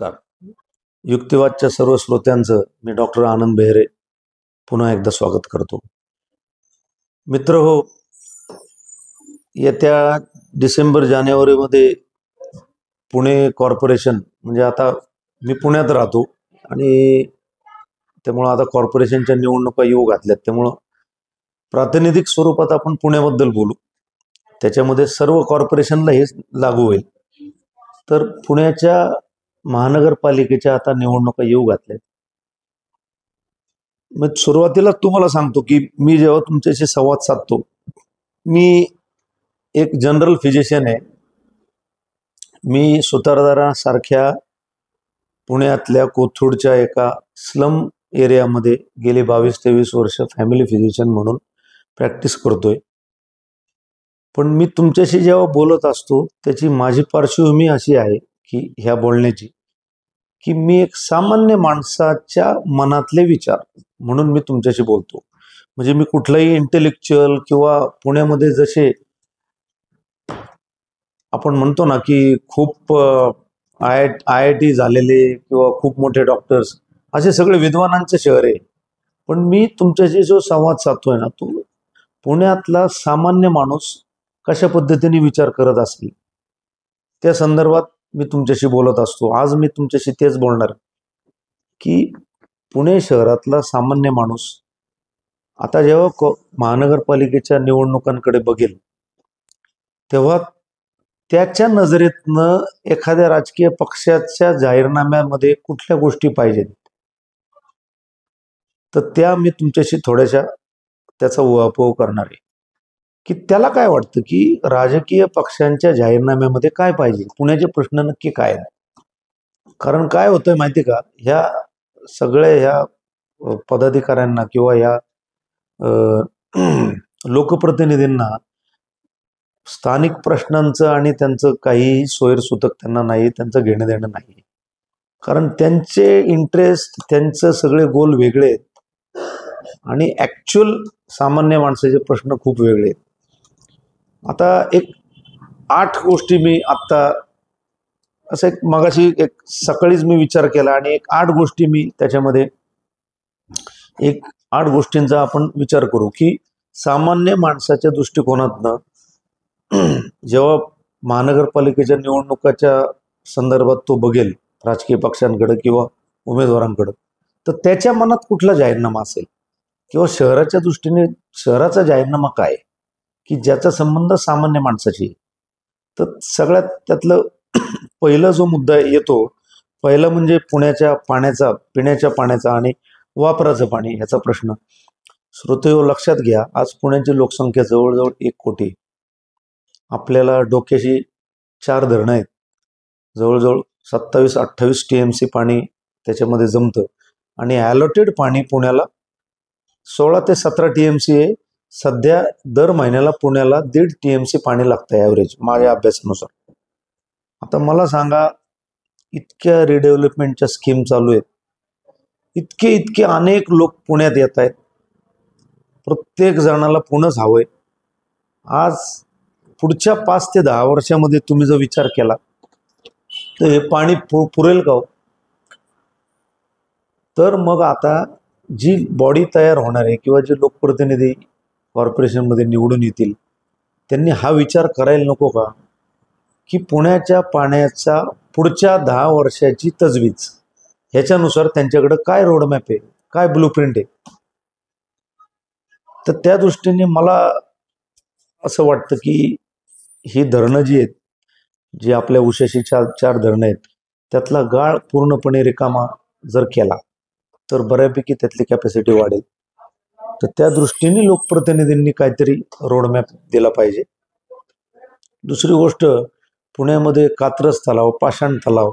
नमस्कार. युक्तिवादच्या सर्व श्रोत्यांचं मी डॉक्टर आनंद बेहरे पुन्हा एकदा स्वागत करतो. मित्र हो, येत्या डिसेंबर जानेवारीमध्ये पुणे कॉर्पोरेशन म्हणजे आता मी पुण्यात राहतो आणि त्यामुळं आता कॉर्पोरेशनच्या निवडणुका येऊ घातल्यात, त्यामुळं प्रातिनिधिक स्वरूपात आपण पुण्याबद्दल बोलू. त्याच्यामध्ये सर्व कॉर्पोरेशनला हेच लागू होईल. तर पुण्याच्या महानगरपालिकेच्या आता निवडणुका येऊ घातल्यात. मग सुरुवातीला तुम्हाला सांगतो की मी जेव्हा तुमच्याशी संवाद साधतो, मी एक जनरल फिजिशियन आहे. मी सुतारदारासारख्या पुण्यातल्या कोथरूडच्या एका स्लम एरियामध्ये गेली 22-23 वर्ष फॅमिली फिजिशियन म्हणून प्रॅक्टिस करतोय. पण मी तुमच्याशी जेव्हा बोलत असतो त्याची माझी पार्श्वभूमी अशी आहे की ह्या बोलण्याची की मी एक सामान्य माणसाच्या मनातले विचार म्हणून मी तुमच्याशी बोलतो. म्हणजे मी कुठलाही इंटेलेक्च्युअल किंवा पुण्यामध्ये जसे आपण म्हणतो ना की खूप IIT झालेले किंवा खूप मोठे डॉक्टर्स असे सगळे विद्वानांचे शहर आहे. पण मी तुमच्याशी जो संवाद साधतोय ना, तो पुण्यातला सामान्य माणूस कशा पद्धतीने विचार करत असेल त्या संदर्भात मी तुमच्याशी बोलत असतो. आज मी तुमच्याशी तेच बोलणार की पुणे शहरातला सामान्य माणूस आता जेव्हा महानगरपालिकेच्या निवडणुकांकडे बघेल तेव्हा त्याच्या नजरेतनं एखाद्या राजकीय पक्षाच्या जाहीरनाम्यामध्ये कुठल्या गोष्टी पाहिजेत, तर त्या मी तुमच्याशी थोड्याशा त्याचा उहापोह करणार आहे की त्याला काय वाटतं की राजकीय पक्षांच्या जाहीरनाम्यामध्ये काय पाहिजे, पुण्याचे प्रश्न नक्की काय आहेत. कारण काय होतंय माहिती का, ह्या सगळ्या ह्या पदाधिकाऱ्यांना किंवा ह्या लोकप्रतिनिधींना स्थानिक प्रश्नांचं आणि त्यांचं काही सोयरसूतक त्यांना नाही, त्यांचं घेणं देणं नाही. कारण त्यांचे इंटरेस्ट, त्यांचं सगळे गोल वेगळे आहेत आणि ॲक्च्युअल सामान्य माणसाचे प्रश्न खूप वेगळे आहेत. आता एक 8 गोष्टी मी आत्ता असं एक मगाशी एक सकाळीच मी विचार केला आणि एक 8 गोष्टी मी त्याच्यामध्ये एक 8 गोष्टींचा आपण विचार करू की सामान्य माणसाच्या दृष्टिकोनातनं जेव्हा महानगरपालिकेच्या निवडणुकाच्या संदर्भात तो बघेल राजकीय पक्षांकडे किंवा उमेदवारांकडे, तर त्याच्या मनात कुठला जाहीरनामा असेल किंवा शहराच्या दृष्टीने शहराचा जाहीरनामा काय की ज्याचा संबंध सामान्य माणसाशी. तर सगळ्यात त्यातलं पहिला जो मुद्दा येतो, पहिला म्हणजे पुण्याच्या पाण्याचा, पिण्याच्या पाण्याचा आणि वापराचं पाणी ह्याचा प्रश्न. श्रोतेहो, लक्षात घ्या, आज पुण्याची लोकसंख्या जवळजवळ 1 कोटी. आपल्याला डोक्याशी 4 धरणं आहेत. जवळजवळ 27-28 TMC पाणी त्याच्यामध्ये जमतं आणि ॲलोटेड पाणी पुण्याला 16 ते 17 TMC आहे. सध्या दर महिन्याला पुण्याला 1.5 TMC पाणी लागतं ॲव्हरेज माझ्या अभ्यासानुसार. आता मला सांगा, इतक्या रिडेव्हलपमेंटच्या स्कीम चालू आहेत, इतके अनेक लोक पुण्यात येत आहेत, प्रत्येक जणाला पुणंच हवंय. आज पुढच्या 5 ते 10 वर्षामध्ये तुम्ही जर विचार केला तर हे पाणी पुरेल का हो? तर मग आता जी बॉडी तयार होणार आहे किंवा जे लोकप्रतिनिधी कॉर्पोरेशनमध्ये निवडून येतील त्यांनी हा विचार करायला नको का की पुण्याच्या पाण्याचा पुढच्या 10 वर्षाची तजवीज ह्याच्यानुसार त्यांच्याकडे काय रोडमॅप आहे, काय ब्लूप्रिंट आहे. तर त्या दृष्टीने मला असं वाटतं की ही धरणं जी आहेत, जी आपल्या उशाशी 4 धरणं आहेत, त्यातला गाळ पूर्णपणे रिकामा जर केला तर बऱ्यापैकी त्यातली कॅपॅसिटी वाढेल. तर त्या दृष्टीने लोकप्रतिनिधींनी काहीतरी रोडमॅप दिला पाहिजे. दुसरी गोष्ट, पुण्यामध्ये कात्रज तलाव, पाषाण तलाव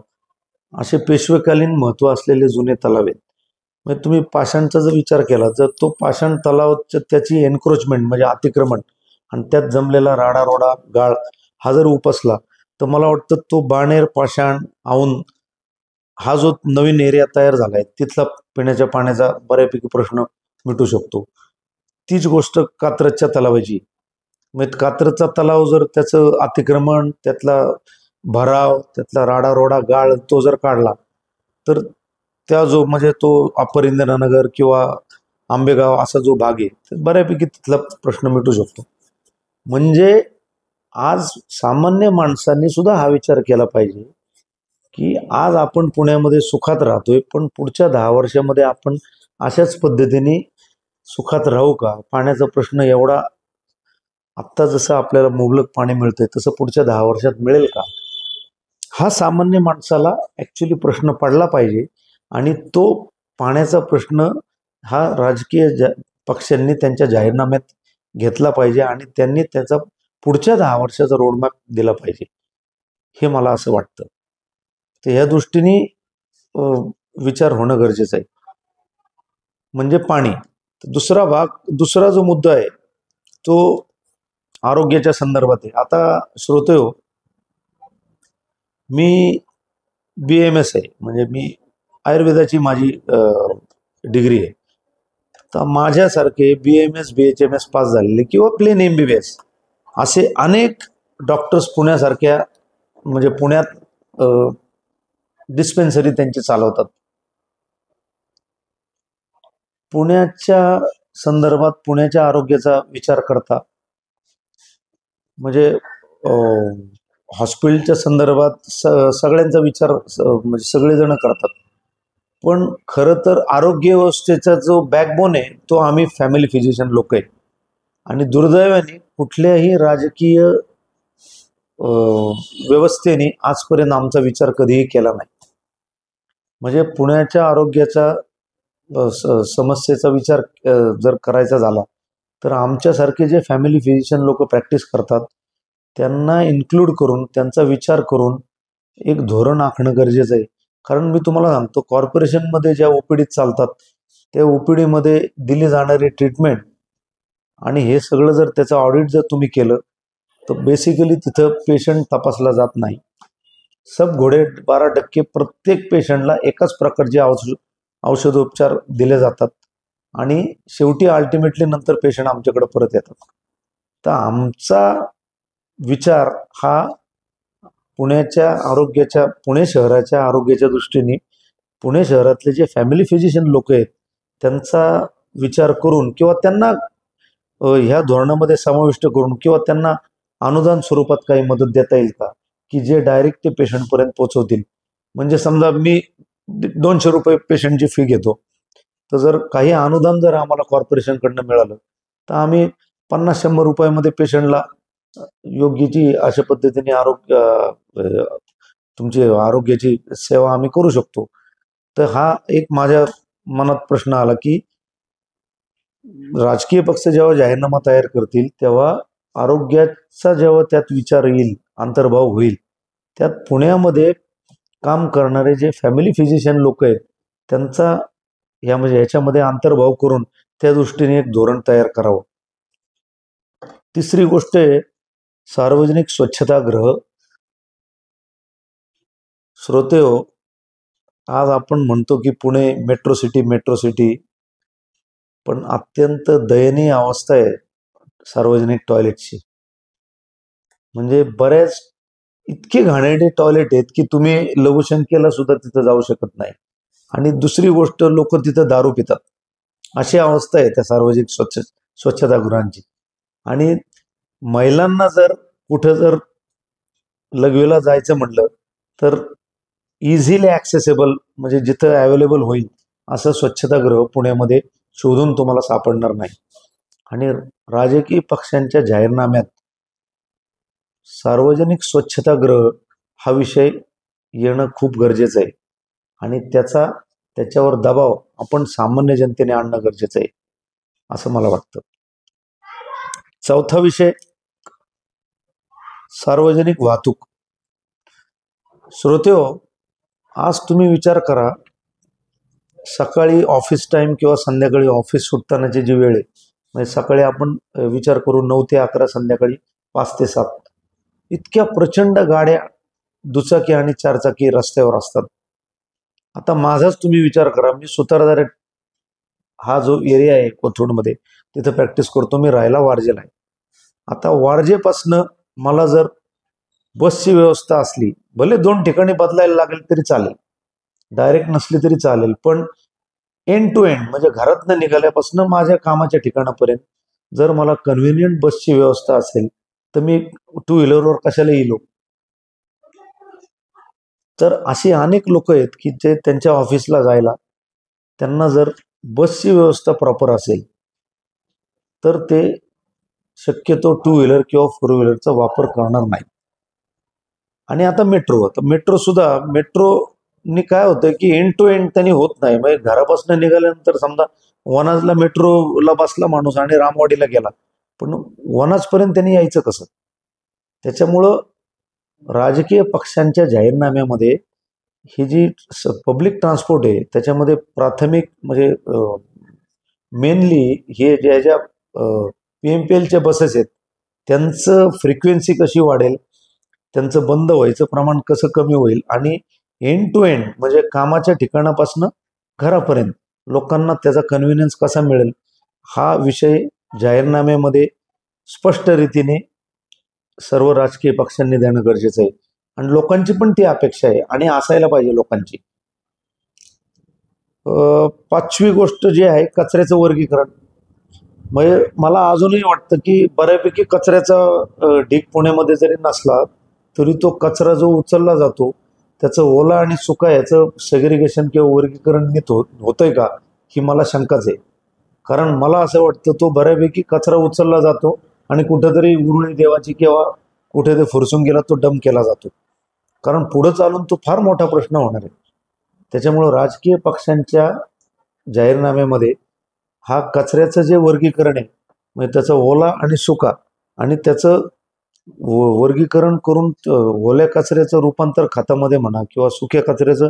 असे पेशवेकालीन महत्त्व असलेले जुने तलाव आहेत. म्हणजे तुम्ही पाषाणचा जर विचार केला, जर तो पाषाण तलावचं त्याची एन्क्रोचमेंट म्हणजे अतिक्रमण आणि त्यात जमलेला राडारोडा गाळ हा जर उपसला तर मला वाटतं तो बाणेर, पाषाण, औंध हा जो नवीन एरिया तयार झाला आहे तिथला पिण्याच्या पाण्याचा बऱ्यापैकी प्रश्न मिटू शकतो. तीच गोष्ट कात्रजच्या तलावाची. मग कात्रजचा तलाव जर त्याचं अतिक्रमण, त्यातला भराव, त्यातला राडारोडा गाळ तो जर काढला तर त्या जो म्हणजे तो अप्पर इंदिरानगर किंवा आंबेगाव असा जो भाग आहे तर बऱ्यापैकी तिथला प्रश्न मिटू शकतो. म्हणजे आज सामान्य माणसांनी सुद्धा हा विचार केला पाहिजे की आज आपण पुण्यामध्ये सुखात राहतोय, पण पुढच्या 10 वर्षामध्ये आपण अशाच पद्धतीने सुखात राहू का? पाण्याचा प्रश्न एवढा आत्ता जसं आपल्याला मुबलक पाणी मिळतंय तसं पुढच्या 10 वर्षात मिळेल का? हा सामान्य माणसाला ॲक्च्युली प्रश्न पडला पाहिजे. आणि तो पाण्याचा प्रश्न हा राजकीय पक्षांनी त्यांच्या जाहीरनाम्यात घेतला पाहिजे आणि त्यांनी त्याचा पुढच्या 10 वर्षाचा रोडमॅप दिला पाहिजे, हे मला असं वाटतं. तर ह्या दृष्टीने विचार होणं गरजेचं आहे. म्हणजे पाणी. दुसरा जो मुद्दा आहे तो आरोग्याच्या संदर्भात आहे. आता श्रोतेहो, मी BMS आहे, म्हणजे मी आयुर्वेदाची माझी डिग्री आहे. तर माझ्यासारखे BMS BHMS पास झालेले किंवा प्लेन MBBS असे अनेक डॉक्टर्स पुण्यासारख्या म्हणजे पुण्यात डिस्पेन्सरी त्यांची चालवतात. पुण्याच्या संदर्भात पुण्याच्या आरोग्याचा विचार करता म्हणजे हॉस्पिटलच्या संदर्भात सगळ्यांचा विचार म्हणजे सगळेजण करतात. पण खरं तर आरोग्य व्यवस्थेचा जो बॅकबोन आहे तो आम्ही फॅमिली फिजिशियन लोक आहे. आणि दुर्दैवाने कुठल्याही राजकीय व्यवस्थेने आजपर्यंत आमचा विचार कधीही केला नाही. म्हणजे पुण्याच्या आरोग्याचा समस्येचा विचार जर करायचा झाला तर आमच्यासारखे जे फॅमिली फिजिशियन लोक प्रॅक्टिस करतात त्यांना इन्क्लूड करून त्यांचा विचार करून एक धोरण आखणं गरजेचं आहे. कारण मी तुम्हाला सांगतो, कॉर्पोरेशनमध्ये ज्या OPD चालतात त्या OPD मध्ये दिली जाणारी ट्रीटमेंट आणि हे सगळं जर त्याचं ऑडिट जर तुम्ही केलं तर बेसिकली तिथं पेशंट तपासला जात नाही. सब घोडे 12% प्रत्येक पेशंटला एकाच प्रकारचे औषधोपचार दिले जातात आणि शेवटी अल्टिमेटली नंतर पेशंट आमच्याकडे परत येतात. तर आमचा विचार हा पुणे शहराच्या आरोग्याच्या दृष्टीने पुणे शहरातले जे फॅमिली फिजिशियन लोक आहेत त्यांचा विचार करून किंवा त्यांना ह्या धोरणामध्ये समाविष्ट करून किंवा त्यांना अनुदान स्वरूपात काही मदत देता येईल का की जे डायरेक्ट ते पेशंटपर्यंत पोहोचवतील. म्हणजे समजा मी 200 रुपये पेशंटची फी घेतो, तर जर काही अनुदान जर आम्हाला कॉर्पोरेशनकडनं मिळालं तर आम्ही 50-100 रुपयामध्ये पेशंटला योग्यची अशा पद्धतीने तुमची आरोग्याची सेवा आम्ही करू शकतो. तर हा एक माझ्या मनात प्रश्न आला की राजकीय पक्ष जेव्हा जाहीरनामा तयार करतील तेव्हा आरोग्याचा जेव्हा त्यात विचार येईल, अंतर्भाव होईल, त्यात पुण्यामध्ये काम करणारे जे फॅमिली फिजिशियन लोक आहेत त्यांचा ह्याच्यामध्ये अंतर्भाव करून त्या दृष्टीने एक धोरण तयार करावं. तिसरी गोष्ट आहे सार्वजनिक स्वच्छतागृह. श्रोतेहो, आज आपण म्हणतो की पुणे मेट्रो सिटी, पण अत्यंत दयनीय अवस्था आहे सार्वजनिक टॉयलेटची. म्हणजे बऱ्याच इतके घाणेरडे टॉयलेट आहेत की तुम्ही लघुशंकेला सुद्धा तिथं जाऊ शकत नाही. आणि दुसरी गोष्ट, लोक तिथं दारू पितात, अशी अवस्था आहे त्या सार्वजनिक स्वच्छतागृहांची. आणि महिलांना जर कुठं जर लघवीला जायचं म्हटलं तर इझिली ॲक्सेसेबल म्हणजे जिथं अवेलेबल होईल असं स्वच्छतागृह पुण्यामध्ये शोधून तुम्हाला सापडणार नाही. आणि राजकीय पक्षांच्या जाहीरनाम्यात सार्वजनिक स्वच्छतागृह हा विषय येणं खूप गरजेचं आहे आणि त्याच्यावर दबाव आपण सामान्य जनतेने आणणं गरजेचं आहे असं मला वाटतं. चौथा विषय सार्वजनिक वाहतूक. श्रोतेहो, आज तुम्ही विचार करा, सकाळी ऑफिस टाइम किंवा संध्याकाळी ऑफिस सुटतानाची जी वेळ आहे, म्हणजे सकाळी आपण विचार करू 9 ते 11, संध्याकाळी 5 ते 7, इतक्या प्रचंड गाड्या दुचाकी आणि चारचाकी रस्त्यावर असतात. आता माझाच तुम्ही विचार करा, मी सुतारदार हा जो एरिया आहे कोथरूडमध्ये तिथं प्रॅक्टिस करतो. मी राहायला वारजेला आहे. आता वारजेपासनं मला जर बसची व्यवस्था असली, भले 2 ठिकाणी बदलायला लागेल तरी चालेल, डायरेक्ट नसली तरी चालेल, पण एंड टू एंड म्हणजे घरातनं निघाल्यापासून माझ्या कामाच्या ठिकाणापर्यंत जर मला कन्व्हिनियंट बसची व्यवस्था असेल तर मी टू व्हीलरवर कशाला येलो. तर अशी अनेक लोक आहेत की जे त्यांच्या ऑफिसला जायला त्यांना जर बसची व्यवस्था प्रॉपर असेल तर ते शक्यतो टू व्हीलर किंवा फोर व्हीलरचा वापर करणार नाही. आणि आता मेट्रो सुद्धा मेट्रोनी काय होतं की एंड टू एंड त्यांनी होत नाही. म्हणजे घरापासून निघाल्यानंतर समजा वनाजला मेट्रोला बसला माणूस आणि रामवाडीला गेला, पण वनाजपर्यंत त्यांनी यायचं कसं? त्याच्यामुळं राजकीय पक्षांच्या जाहीरनाम्यामध्ये ही जी पब्लिक ट्रान्सपोर्ट आहे त्याच्यामध्ये प्राथमिक म्हणजे मेनली हे ज्या PMPLच्या बसेस आहेत त्यांचं फ्रिक्वेन्सी कशी वाढेल, त्यांचं बंद व्हायचं प्रमाण कसं कमी होईल आणि एंड टू एंड म्हणजे कामाच्या ठिकाणापासून घरापर्यंत लोकांना त्याचा कन्व्हिनियन्स कसा मिळेल हा विषय जाहीरनाम्यामध्ये स्पष्ट रीतीने सर्व राजकीय पक्षांनी देणं गरजेचं आहे. आणि लोकांची पण ती अपेक्षा आहे आणि असायला पाहिजे लोकांची. पाचवी गोष्ट जी आहे कचऱ्याचं वर्गीकरण. म्हणजे मला अजूनही वाटतं की बऱ्यापैकी कचऱ्याचा ढीग पुण्यामध्ये जरी नसला तरी तो कचरा जो उचलला जातो त्याचं ओला आणि सुका याचं सेग्रिगेशन किंवा वर्गीकरण नीट होतंय का ही मला शंकाच आहे. कारण मला असं वाटतं तो बऱ्यापैकी कचरा उचलला जातो आणि कुठेतरी उरुळी देवाची किंवा कुठे ते फुरसून गेला तो डंप केला जातो. कारण पुढे चालून तो फार मोठा प्रश्न होणार आहे. त्याच्यामुळं राजकीय पक्षांच्या जाहीरनाम्यामध्ये हा कचऱ्याचं जे वर्गीकरण आहे म्हणजे त्याचा ओला आणि सुका आणि त्याचं वर्गीकरण करून ओल्या कचऱ्याचं रूपांतर खतामध्ये म्हणा किंवा सुक्या कचऱ्याचं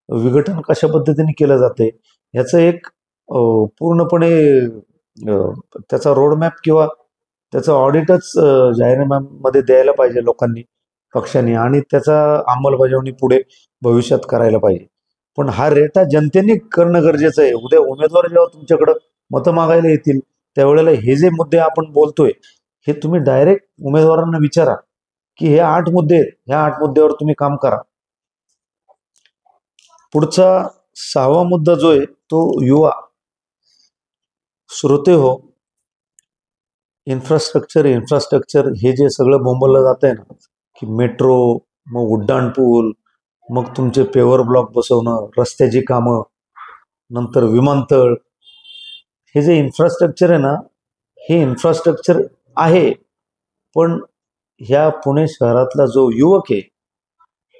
विघटन कशा पद्धतीने केलं जाते ह्याचं एक पूर्णपणे त्याचा रोडमॅप किंवा त्याचं ऑडिटच जाहीरनाम्यामध्ये द्यायला पाहिजे लोकांनी, पक्षांनी, आणि त्याचा अंमलबजावणी पुढे भविष्यात करायला पाहिजे. पण हा रेटा जनतेने करणं गरजेचं आहे. उद्या उमेदवार जेव्हा तुमच्याकडं मतं मागायला येतील त्यावेळेला हे जे मुद्दे आपण बोलतोय हे तुम्ही डायरेक्ट उमेदवारांना विचारा की हे 8 मुद्दे आहेत, ह्या 8 मुद्द्यावर तुम्ही काम करा. पुढचा 6वा मुद्दा जो आहे तो युवा. श्रोते हो, इन्फ्रास्ट्रक्चर हे जे सगळं बोंबवलं जात आहे ना की मेट्रो, मग उड्डाणपूल, मग तुमचे पेवर ब्लॉक बसवणं, रस्त्याची कामं, नंतर विमानतळ, हे जे इन्फ्रास्ट्रक्चर आहे ना हे इन्फ्रास्ट्रक्चर आहे, पण ह्या पुणे शहरातला जो युवक आहे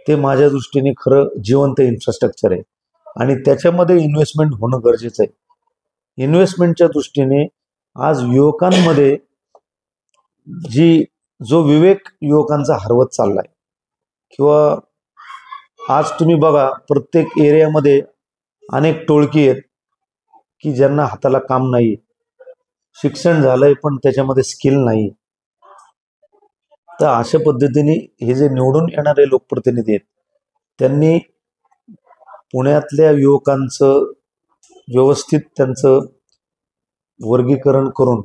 ते माझ्या दृष्टीने खरं जिवंत इन्फ्रास्ट्रक्चर आहे आणि त्याच्यामध्ये इन्व्हेस्टमेंट होणं गरजेचं आहे. इन्व्हेस्टमेंटच्या दृष्टीने आज युवकांमध्ये जो विवेक युवकांचा हरवत चाललाय किंवा आज तुम्ही बघा प्रत्येक एरियामध्ये अनेक टोळकी आहेत की ज्यांना हाताला काम नाही, शिक्षण झालंय पण त्याच्यामध्ये स्किल नाही. तर अशा पद्धतीने हे जे निवडून येणारे लोकप्रतिनिधी आहेत त्यांनी पुण्यातल्या युवकांचं व्यवस्थित त्यांचं वर्गीकरण करून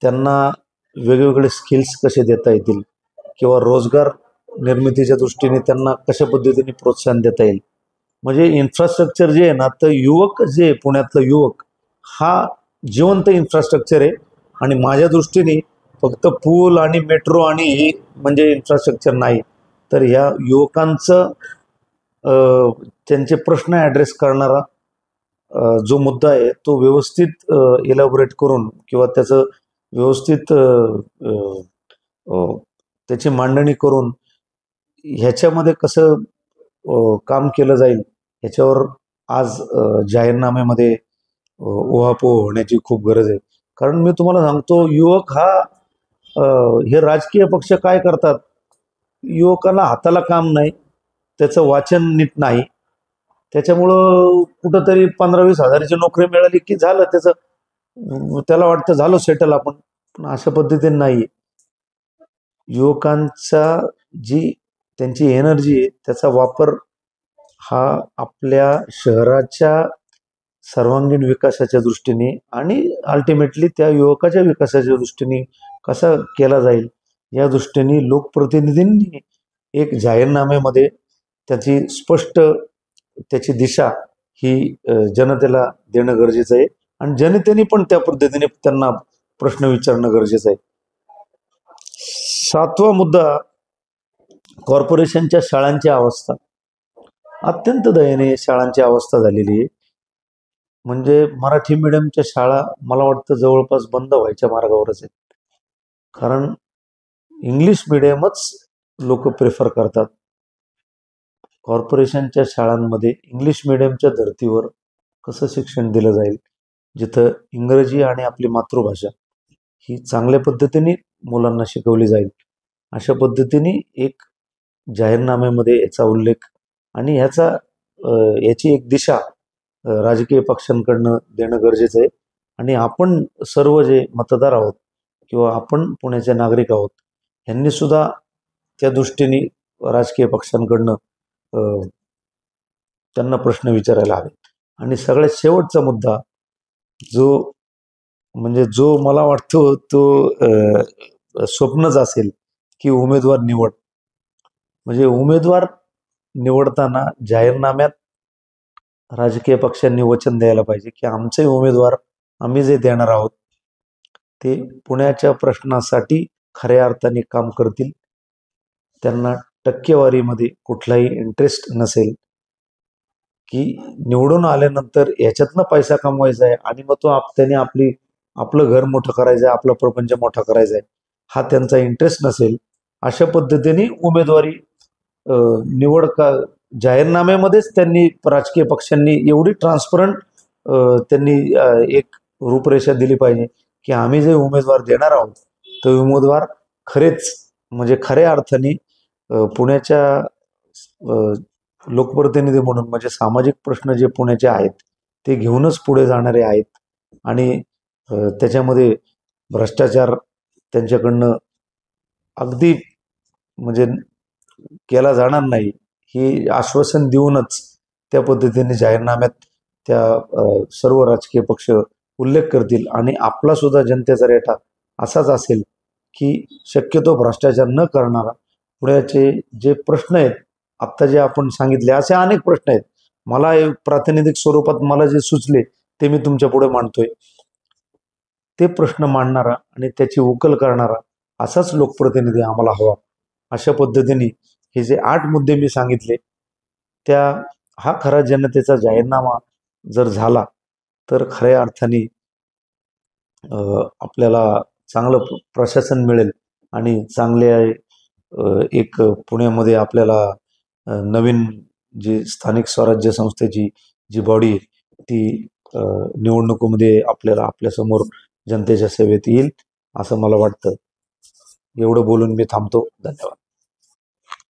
त्यांना वेगवेगळे स्किल्स कसे देता येतील किंवा रोजगार निर्मितीच्या दृष्टीने त्यांना कशा पद्धतीने प्रोत्साहन देता येईल. म्हणजे इन्फ्रास्ट्रक्चर जे आहे ना तर युवक जे पुण्यातलं युवक हा जिवंत इन्फ्रास्ट्रक्चर आहे आणि माझ्या दृष्टीने फक्त पूल आणि मेट्रो आणि हे म्हणजे इन्फ्रास्ट्रक्चर नाही, तर ह्या युवकांचं त्यांचे प्रश्न ॲड्रेस करणारा जो मुद्दा आहे तो व्यवस्थित इलॅबोरेट करून किंवा त्याचं व्यवस्थित त्याची मांडणी करून ह्याच्यामध्ये कसं काम केलं जाईल ह्याच्यावर आज जाहीरनाम्यामध्ये उहापोह होण्याची खूप गरज आहे. कारण मी तुम्हाला सांगतो युवक हा हे राजकीय पक्ष काय करतात, युवकाला हाताला काम नाही, त्याचं वाचन नीट नाही, त्याच्यामुळं कुठंतरी 15-20 हजाराची नोकरी मिळाली की झालं त्याला वाटतं झालं सेटल आपण. पण अशा पद्धतीने नाही. युवकांचा जी त्यांची एनर्जी आहे त्याचा वापर हा आपल्या शहराच्या सर्वांगीण विकासाच्या दृष्टीने आणि अल्टिमेटली त्या युवकाच्या विकासाच्या दृष्टीने कसा केला जाईल या दृष्टीने लोकप्रतिनिधींनी एक जाहीरनाम्यामध्ये त्याची स्पष्ट त्याची दिशा ही जनतेला देणं गरजेचं आहे आणि जनतेने पण त्या पद्धतीने त्यांना प्रश्न विचारणं गरजेचं आहे. 7वा मुद्दा, कॉर्पोरेशनच्या शाळांची अवस्था. अत्यंत दयनीय शाळांची अवस्था झालेली आहे. म्हणजे मराठी मीडियमच्या शाळा मला वाटतं जवळपास बंद व्हायच्या मार्गावरच आहेत. कारण इंग्लिश मीडियमच लोक प्रेफर करतात. कॉर्पोरेशनच्या शाळांमध्ये इंग्लिश मीडियमच्या धर्तीवर कसं शिक्षण दिलं जाईल, जिथं इंग्रजी आणि आपली मातृभाषा ही चांगल्या पद्धतीने मुलांना शिकवली जाईल, अशा पद्धतीने एक जाहीरनाम्यामध्ये याचा उल्लेख आणि याची एक दिशा राजकीय पक्षांकडनं देणं गरजेचं आहे. आणि आपण सर्व जे मतदार आहोत किंवा आपण पुण्याचे नागरिक आहोत, यांनी सुद्धा त्या दृष्टीने राजकीय पक्षांकडनं त्यांना प्रश्न विचारायला हवे. आणि सगळ्यात शेवटचा मुद्दा जो मला वाटतो तो स्वप्नच असेल की उमेदवार निवड. म्हणजे उमेदवार निवडताना जाहीरनाम्यात राजकीय पक्षांनी वचन द्यायला पाहिजे की आमचे उमेदवार आम्ही जे देणार आहोत ते पुण्याच्या प्रश्नासाठी खऱ्या अर्थाने काम करतील. त्यांना टक्केवारीमध्ये कुठलाही इंटरेस्ट नसेल की निवडून आल्यानंतर याच्यातनं पैसा कमवायचा आहे आणि मग त्याने आपलं घर मोठं करायचं आहे, आपला प्रपंच मोठा करायचा आहे, हा त्यांचा इंटरेस्ट नसेल. अशा पद्धतीने उमेदवारी निवड जाहीरनाम्यामध्येच त्यांनी राजकीय पक्षांनी एवढी ट्रान्सपरंट त्यांनी एक रूपरेषा दिली पाहिजे की आम्ही जे उमेदवार देणार आहोत ते उमेदवार खरेच म्हणजे खऱ्या अर्थाने पुण्याच्या लोकप्रतिनिधी म्हणून म्हणजे सामाजिक प्रश्न जे पुण्याचे आहेत ते घेऊनच पुढे जाणारे आहेत. आणि त्याच्यामध्ये भ्रष्टाचार त्यांच्याकडनं अगदी म्हणजे केला जाणार नाही हे आश्वासन देऊनच त्या पद्धतीने जाहीरनाम्यात त्या सर्व राजकीय पक्ष उल्लेख करतील. आणि आपला सुद्धा जनतेचा रेटा असाच असेल की शक्यतो भ्रष्टाचार न करणारा, पुण्याचे जे प्रश्न आहेत आत्ता जे आपण सांगितले असे अनेक प्रश्न आहेत, मला प्रातिनिधिक स्वरूपात मला जे सुचले ते मी तुमच्या पुढे मांडतोय, ते प्रश्न मांडणारा आणि त्याची उकल करणारा असाच लोकप्रतिनिधी आम्हाला हवा. अशा पद्धतीने हे जे 8 मुद्दे मी सांगितले हा खरा जनतेचा जाहीरनामा जर झाला तर खऱ्या अर्थाने आपल्याला चांगलं प्रशासन मिळेल आणि चांगले एक पुण्यामध्ये आपल्याला नवीन जी स्थानिक स्वराज्य संस्थेची जी बॉडी आहे ती निवडणुकीमध्ये आपल्यासमोर जनतेच्या सेवेत येईल असं मला वाटतं. एवढं बोलून मी थांबतो. धन्यवाद.